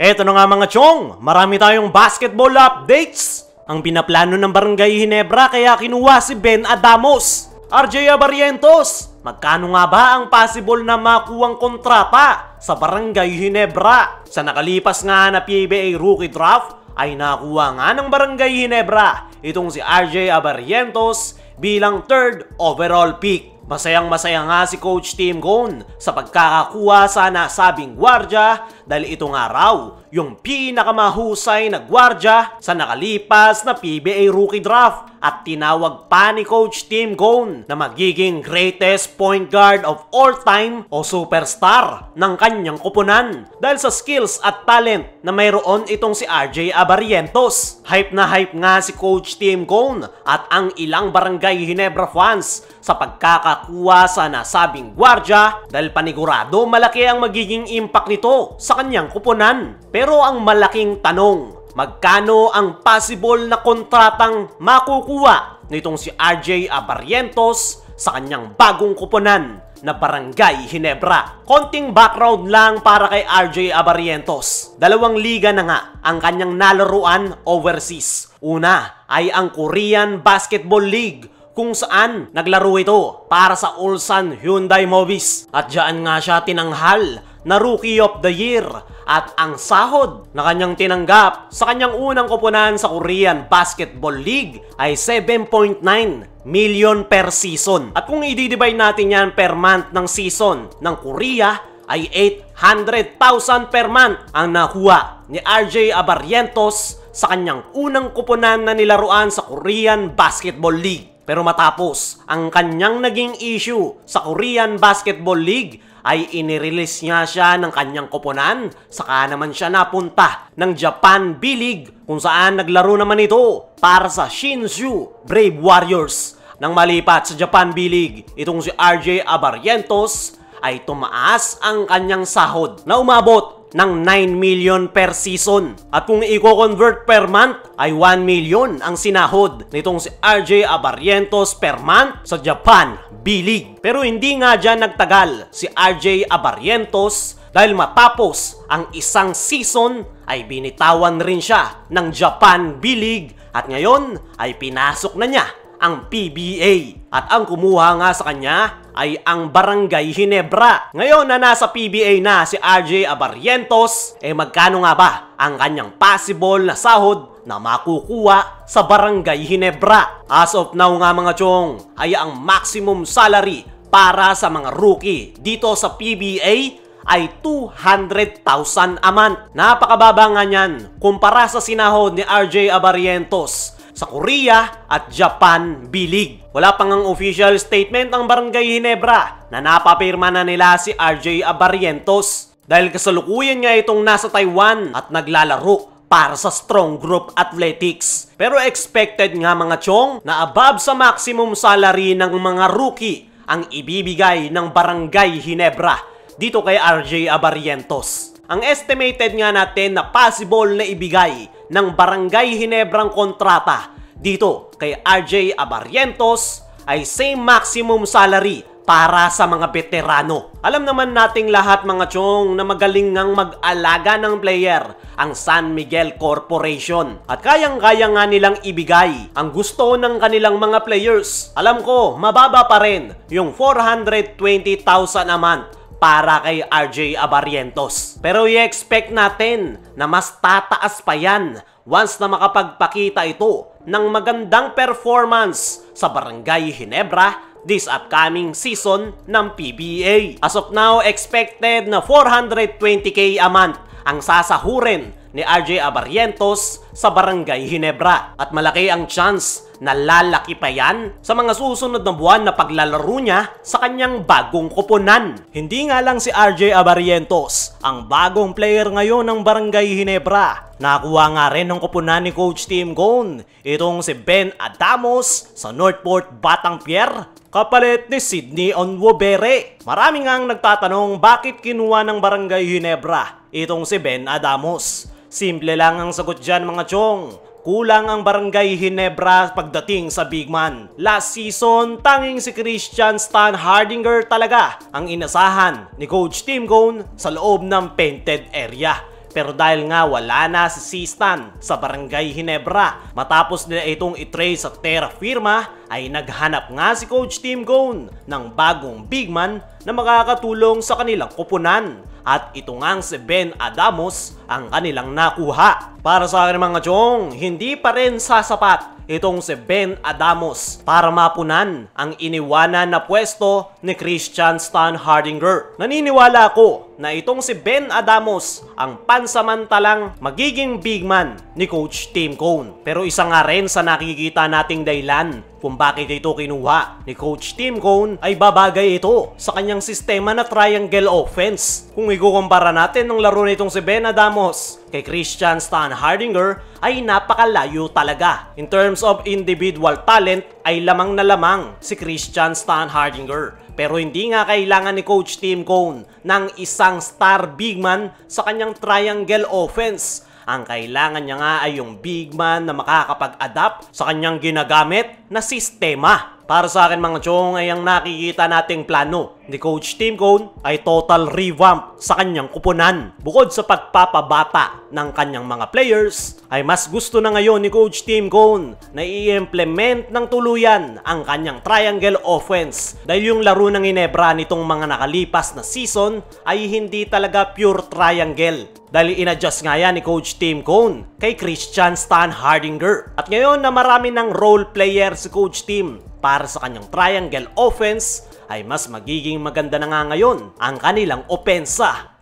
Eto na nga mga chong, marami tayong basketball updates. Ang pinaplano ng Barangay Ginebra kaya kinuha si Ben Adamos. RJ Abarientos, magkano nga ba ang possible na makuwang kontrata sa Barangay Ginebra? Sa nakalipas nga na PBA rookie draft ay nakuha nga ng Barangay Ginebra itong si RJ Abarientos bilang 3rd overall pick. Masayang-masaya nga si Coach Tim Cone sa pagkakakuha sa nasabing gwardya dahil ito nga raw yung pinakamahusay na gwardya sa nakalipas na PBA rookie draft at tinawag pa ni Coach Tim Cone na magiging greatest point guard of all time o superstar ng kanyang koponan dahil sa skills at talent na mayroon itong si RJ Abarientos. Hype na hype nga si Coach Tim Cone at ang ilang Barangay Ginebra fans sa pagkakakuha sa nasabing gwardya dahil panigurado malaki ang magiging impact nito sa kanyang koponan. Pero ang malaking tanong, magkano ang possible na kontratang makukuha nitong si RJ Abarientos sa kanyang bagong koponan na Barangay Ginebra? Konting background lang para kay RJ Abarientos. 2 liga na nga ang kanyang nalaruan overseas. Una ay ang Korean Basketball League kung saan naglaro ito para sa Ulsan Hyundai Movies. At diyan nga siya tinanghal na Rookie of the Year at ang sahod na kanyang tinanggap sa kanyang unang koponan sa Korean Basketball League ay 7.9 million per season. At kung i-divide natin yan per month ng season ng Korea ay 800,000 per month ang nakuha ni RJ Abarientos sa kanyang unang koponan na nilaruan sa Korean Basketball League. Pero matapos ang kanyang naging issue sa Korean Basketball League ay inirelease niya siya ng kanyang koponan, saka naman siya napunta ng Japan B-League kung saan naglaro naman ito para sa Shinshu Brave Warriors. Nang malipat sa Japan B-League, itong si RJ Abarientos ay tumaas ang kanyang sahod na umabot ng 9 million per season. At kung i-convert per month ay 1 million ang sinahod nitong si RJ Abarientos per month sa Japan B-League. Pero hindi nga dyan nagtagal si RJ Abarientos dahil matapos ang isang season ay binitawan rin siya ng Japan B-League at ngayon ay pinasok na niya ang PBA. At ang kumuha nga sa kanya ay ang Barangay Ginebra. Ngayon na nasa PBA na si RJ Abarientos, magkano nga ba ang kanyang possible na sahod na makukuha sa Barangay Ginebra? As of now nga mga chong, ay ang maximum salary para sa mga rookie dito sa PBA ay 200,000 a month. Napakababa nga niyan kumpara sa sinahod ni RJ Abarientos sa Korea at Japan B-League. Wala pang ang official statement ng Barangay Ginebra na napapirma na nila si RJ Abarientos dahil kasalukuyan nga itong nasa Taiwan at naglalaro para sa Strong Group Athletics. Pero expected nga mga chong na above sa maximum salary ng mga rookie ang ibibigay ng Barangay Ginebra dito kay RJ Abarientos. Ang estimated nga natin na possible na ibigay ng Barangay Ginebrang kontrata dito kay RJ Abarientos ay same maximum salary para sa mga veterano. Alam naman nating lahat mga chong na magaling ngang mag-alaga ng player ang San Miguel Corporation at kayang-kaya nga nilang ibigay ang gusto ng kanilang mga players. Alam ko mababa pa rin yung 420,000 a month para kay RJ Abarientos. Pero i-expect natin na mas tataas pa yan once na makapagpakita ito ng magandang performance sa Barangay Ginebra this upcoming season ng PBA. As of now, expected na 420k a month ang sasahurin ni RJ Abarientos sa Barangay Ginebra. At malaki ang chance na lalaki pa yan sa mga susunod na buwan na paglalaro niya sa kanyang bagong koponan. Hindi nga lang si RJ Abarientos ang bagong player ngayon ng Barangay Ginebra. Nakuha nga rin ng koponan ni Coach Tim Cone itong si Ben Adamos sa Northport Batangpier, kapalit ni Sydney Onwobere. Marami ngang nagtatanong bakit kinuha ng Barangay Ginebra itong si Ben Adamos. Simple lang ang sagot dyan mga chong. Kulang ang Barangay Ginebra pagdating sa big man. Last season, tanging si Christian Stan Hardinger talaga ang inasahan ni Coach Tim Cone sa loob ng painted area. Pero dahil nga wala na si Sistan sa Barangay Ginebra, matapos nila itong itrade sa Terra Firma, ay naghanap nga si Coach Tim Cone ng bagong big man na makakatulong sa kanilang kupunan. At ito ngang si Ben Adamos ang kanilang nakuha. Para sa akin mga chong, hindi pa rin sasapat itong si Ben Adamos para mapunan ang iniwanan na pwesto ni Christian Stan Hardinger. Naniniwala ako na itong si Ben Adamos ang pansamantalang magiging big man ni Coach Tim Cone. Pero isa nga rin sa nakikita nating dahilan kung bakit ito kinuha ni Coach Tim Cone ay babagay ito sa kanyang sistema na triangle offense. Kung ikukumpara natin ng laro nitong si Ben Adamos kay Christian Stan Hardinger ay napakalayo talaga. In terms of individual talent ay lamang na lamang si Christian Stan Hardinger. Pero hindi nga kailangan ni Coach Tim Cone ng isang star big man sa kanyang triangle offense. Ang kailangan niya nga ay yung big man na makakapag-adapt sa kanyang ginagamit na sistema. Para sa akin mga chong ay ang nakikita nating plano ni Coach Tim Cone ay total revamp sa kanyang kupunan. Bukod sa pagpapabata ng kanyang mga players, ay mas gusto na ngayon ni Coach Tim Cone na i-implement ng tuluyan ang kanyang triangle offense. Dahil yung laro ng Ginebra nitong mga nakalipas na season ay hindi talaga pure triangle. Dahil in-adjust nga yan ni Coach Tim Cone kay Christian Stan Hardinger. At ngayon na marami ng role player si Coach Tim para sa kanyang triangle offense, ay mas magiging maganda na nga ngayon ang kanilang opensa.